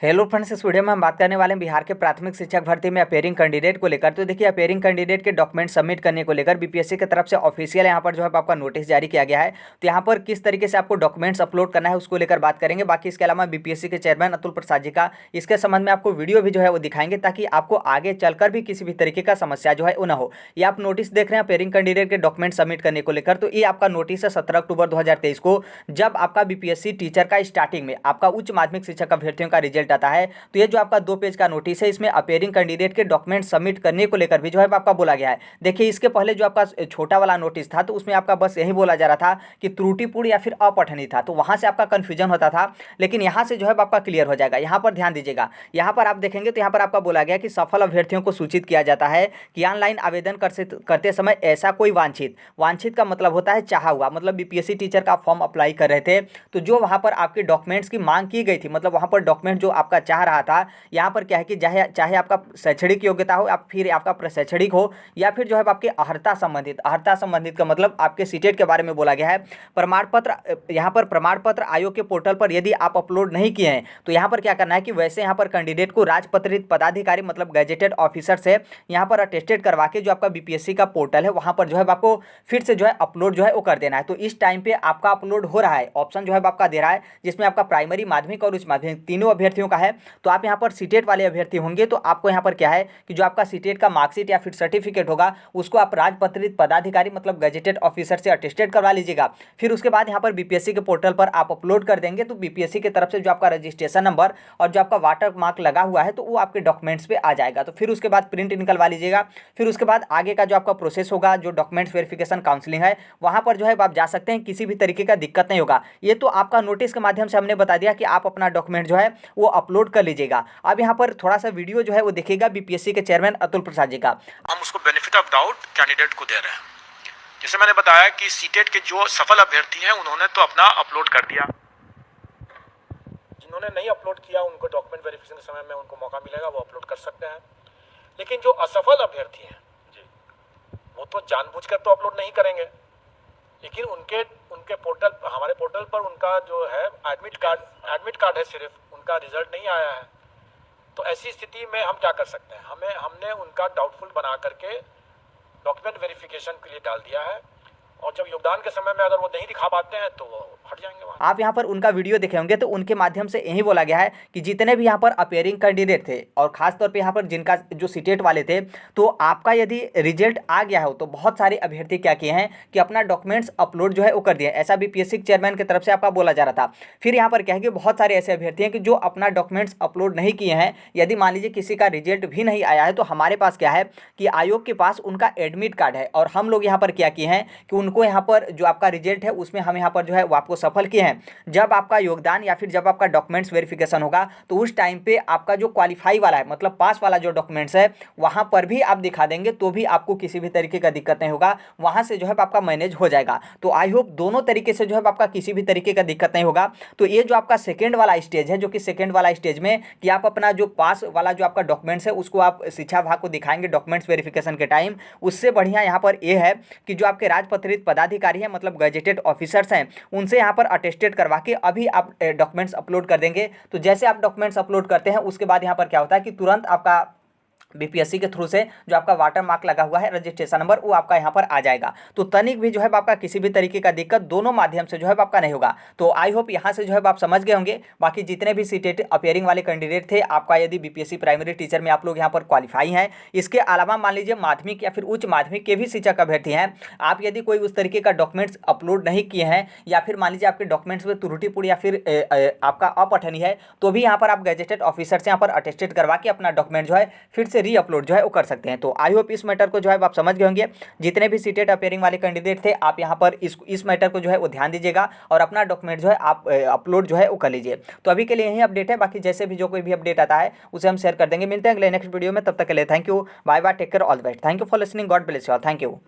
Hello friends, इस video में हम बात करने वाले हैं बिहार के प्राथमिक शिक्षक भर्ती में अपेयरिंग कैंडिडेट को लेकर। तो देखिए, अपेयरिंग कैंडिडेट के डॉक्यूमेंट सबमिट करने को लेकर बीपीएससी की तरफ से ऑफिशियल यहाँ पर जो है आपका नोटिस जारी किया गया है। तो यहाँ पर किस तरीके से आपको डॉक्यूमेंट्स अपलोड करना है उसको लेकर बात करेंगे। बाकी इसके अलावा बीपीएससी के चेयरमैन अतुल प्रसाद जी का इसके संबंध में आपको वीडियो भी जो है वो दिखाएंगे, ताकि आपको आगे चलकर भी किसी भी तरीके का समस्या जो है वो ना हो। ये आप नोटिस देख रहे हैं अपेयरिंग कैंडिडेट के डॉक्यूमेंट सबमिट करने को लेकर। तो ये आपका नोटिस है 17 अक्टूबर 2023 को, जब आपका बीपीएससी टीचर का स्टार्टिंग में आपका उच्च माध्यमिक शिक्षक अभ्यर्थियों का रिजल्ट आता है। तो ये जो आपका 2 पेज का नोटिस है, इसमें अपेयरिंग कैंडिडेट के डॉक्यूमेंट सबमिट करने को लेकर भी जो है आपका बोला गया है। देखिए, इसके पहले जो आपका छोटा वाला नोटिस था, तो उसमें आपका बस यही बोला जा रहा था कि त्रुटिपूर्ण या फिर अपठनीय था, तो वहां से आपका कंफ्यूजन होता था। लेकिन यहाँ से जो है आपका क्लियर हो जाएगा। यहाँ पर ध्यान दीजिएगा, यहाँ पर आप देखेंगे तो यहाँ पर आपका बोला गया कि सफल अभ्यर्थियों को सूचित किया जाता है कि ऑनलाइन आवेदन करते समय ऐसा कोई वांछित का मतलब होता है चाहा हुआ, मतलब बीपीएससी टीचर का फॉर्म अप्लाई कर रहे थे, तो जो वहाँ पर आपके डॉक्यूमेंट्स की मांग की गई थी, मतलब वहाँ पर डॉक्यूमेंट जो आपका चाह रहा था, यहाँ पर क्या है कि चाहे आपका शैक्षणिक योग्यता हो या फिर आपका प्रशैक्षणिक हो, या फिर जो है आपके अर्हता संबंधित का मतलब आपके सीटेट के बारे में बोला गया है। प्रमाण पत्र, यहाँ पर प्रमाण पत्र आयोग के पोर्टल पर यदि आप अपलोड नहीं किए हैं, तो यहाँ पर क्या करना है कि वैसे यहाँ पर कैंडिडेट को राजपत्रित पदाधिकारी मतलब गैजेटेड ऑफिसर से यहाँ पर अटेस्टेड करवा के जो आपका बीपीएससी का पोर्टल है वहाँ पर जो है आपको फिर से जो है अपलोड जो है वो कर देना है। तो इस टाइम पे आपका अपलोड हो रहा है, ऑप्शन जो है आपका दे रहा है, जिसमें आपका प्राइमरी, माध्यमिक और उच्च माध्यमिक तीनों अभ्यर्थियों का है। तो आप यहाँ पर सीटेट वाले अभ्यर्थी होंगे तो आपको यहाँ पर क्या है कि जो आपका सीटेट का मार्कशीट या फिर सर्टिफिकेट होगा, उसको आप राजपत्रित पदाधिकारी मतलब गैजेटेड ऑफिसर से अटेस्टेड करवा लीजिएगा। फिर उसके बाद यहाँ पर बीपीएससी के पोर्टल पर आप अपलोड कर देंगे, तो बीपीएससी की तरफ से जो आपका रजिस्ट्रेशन नंबर और जो आपका वाटर मार्क लगा हुआ है, तो वो आपके डॉक्यूमेंट्स पे आ जाएगा। तो फिर उसके बाद प्रिंट निकलवा लीजिएगा। फिर उसके बाद आगे का जो आपका प्रोसेस होगा, जो डॉक्यूमेंट्स वेरिफिकेशन काउंसलिंग है, वहाँ पर जो है आप जा सकते हैं, किसी भी तरीके का दिक्कत नहीं होगा। ये तो आपका नोटिस के माध्यम से हमने बता दिया कि आप अपना डॉक्यूमेंट जो है वो अपलोड कर लीजिएगा। अब यहाँ पर थोड़ा सा वीडियो जो है वो देखिएगा बीपीएससी के चेयरमैन अतुल प्रसाद जी का। हम उसको बेनिफिट ऑफ डाउट कैंडिडेट को दे रहे हैं। जैसे मैंने बताया कि सीटेट के जो सफल अभ्यर्थी हैं उन्होंने तो अपना अपलोड कर दिया, जिन्होंने नहीं अपलोड किया उनको डॉक्यूमेंट वेरिफिकेशन के समय में उनको मौका मिलेगा, वो अपलोड कर सकते हैं। लेकिन जो असफल अभ्यर्थी हैं वो तो जानबूझकर तो अपलोड नहीं करेंगे, लेकिन उनके पोर्टल, हमारे पोर्टल पर उनका जो है एडमिट कार्ड है, सिर्फ उनका रिजल्ट नहीं आया है। तो ऐसी स्थिति में हम क्या कर सकते हैं, हमने उनका डाउटफुल बना करके डॉक्यूमेंट वेरिफिकेशन के लिए डाल दिया है, और जब योगदान के समय में अगर वो नहीं दिखा पाते हैं तो वो हट जाएंगे वहाँ। आप यहाँ पर उनका वीडियो देखे होंगे, तो उनके माध्यम से यही बोला गया है कि जितने भी यहाँ पर अपेयरिंग कैंडिडेट थे, और खास तौर पे यहाँ पर जिनका जो सीटेट वाले थे, तो आपका यदि रिजल्ट आ गया हो तो बहुत सारे अभ्यर्थी क्या किए हैं कि अपना डॉक्यूमेंट्स अपलोड जो है वो कर दिए। ऐसा बीपीएससी चेयरमैन की तरफ से आपका बोला जा रहा था। फिर यहाँ पर क्या है कि बहुत सारे ऐसे अभ्यर्थी हैं कि जो अपना डॉक्यूमेंट्स अपलोड नहीं किए हैं। यदि मान लीजिए किसी का रिजल्ट भी नहीं आया है, तो हमारे पास क्या है कि आयोग के पास उनका एडमिट कार्ड है, और हम लोग यहाँ पर क्या किए हैं कि उनको यहाँ पर जो आपका रिजल्ट है उसमें हम यहाँ पर जो है वो आपको सफल किए हैं। जब आपका योगदान या फिर जब आपका डॉक्यूमेंट्स वेरिफिकेशन होगा, तो उस टाइम पे आपका जो क्वालिफाई वाला है मतलब पास वाला जो डॉक्यूमेंट्स है, वहां पर भी आप दिखा देंगे, तो भी आपको किसी भी तरीके का दिक्कत नहीं होगा, वहां से जो है आपका मैनेज हो जाएगा। तो आई होप दोनों तरीके से जो है आपका किसी भी तरीके का दिक्कत नहीं होगा। तो ये जो आपका सेकेंड वाला स्टेज है, जो कि सेकेंड वाला स्टेज में कि आप अपना जो पास वाला जो आपका डॉक्यूमेंट्स है उसको आप शिक्षा विभाग को दिखाएंगे डॉक्यूमेंट्स वेरिफिकेशन के टाइम, उससे बढ़िया यहाँ पर ये है कि जो आपके राजपत्रित पदाधिकारी हैं मतलब गैजेटेड ऑफिसर्स हैं, उनसे यहाँ पर अटेस्टेड करवा के अभी आप डॉक्यूमेंट्स अपलोड कर देंगे। तो जैसे आप डॉक्यूमेंट्स अपलोड करते हैं, उसके बाद यहाँ पर क्या होता है कि तुरंत आपका बीपीएससी के थ्रू से जो आपका वाटर मार्क लगा हुआ है, रजिस्ट्रेशन नंबर, वो आपका यहाँ पर आ जाएगा। तो तनिक भी जो है आपका किसी भी तरीके का दिक्कत दोनों माध्यम से जो है आपका नहीं होगा। तो आई होप यहाँ से जो है आप समझ गए होंगे। बाकी जितने भी सीटेट अपेयरिंग वाले कैंडिडेट थे, आपका यदि बीपीएससी प्राइमरी टीचर में आप लोग यहाँ पर क्वालिफाई हैं, इसके अलावा मान लीजिए माध्यमिक या फिर उच्च माध्यमिक के भी शिक्षक अभ्यर्थी हैं, आप यदि कोई उस तरीके का डॉक्यूमेंट्स अपलोड नहीं किए हैं, या फिर मान लीजिए आपके डॉक्यूमेंट्स में त्रुटिपूर्ण या फिर आपका अपठनीय है, तो भी यहाँ पर आप गैजेटेड ऑफिसर से यहाँ पर अटेस्टेड करवा के अपना डॉक्यूमेंट जो है फिर से री अपलोड जो है वो सकते हैं। तो आई होप इस मैटर को जो है आप समझ गए होंगे। जितने भी सीटेट अपेयरिंग वाले कैंडिडेट थे, आप यहाँ पर इस मैटर को जो है वो ध्यान दीजिएगा, और अपना डॉक्यूमेंट जो है आप अपलोड जो है वो कर लीजिए। तो अभी के लिए यही अपडेट है। बाकी जैसे भी जो कोई भी अपडेट आता है उसे हम शेयर कर देंगे। मिलते हैं अगले नेक्स्ट वीडियो में, तब तक के लिए thank you, bye bye, take care, all the best. Thank you for listening, God bless you all, thank you.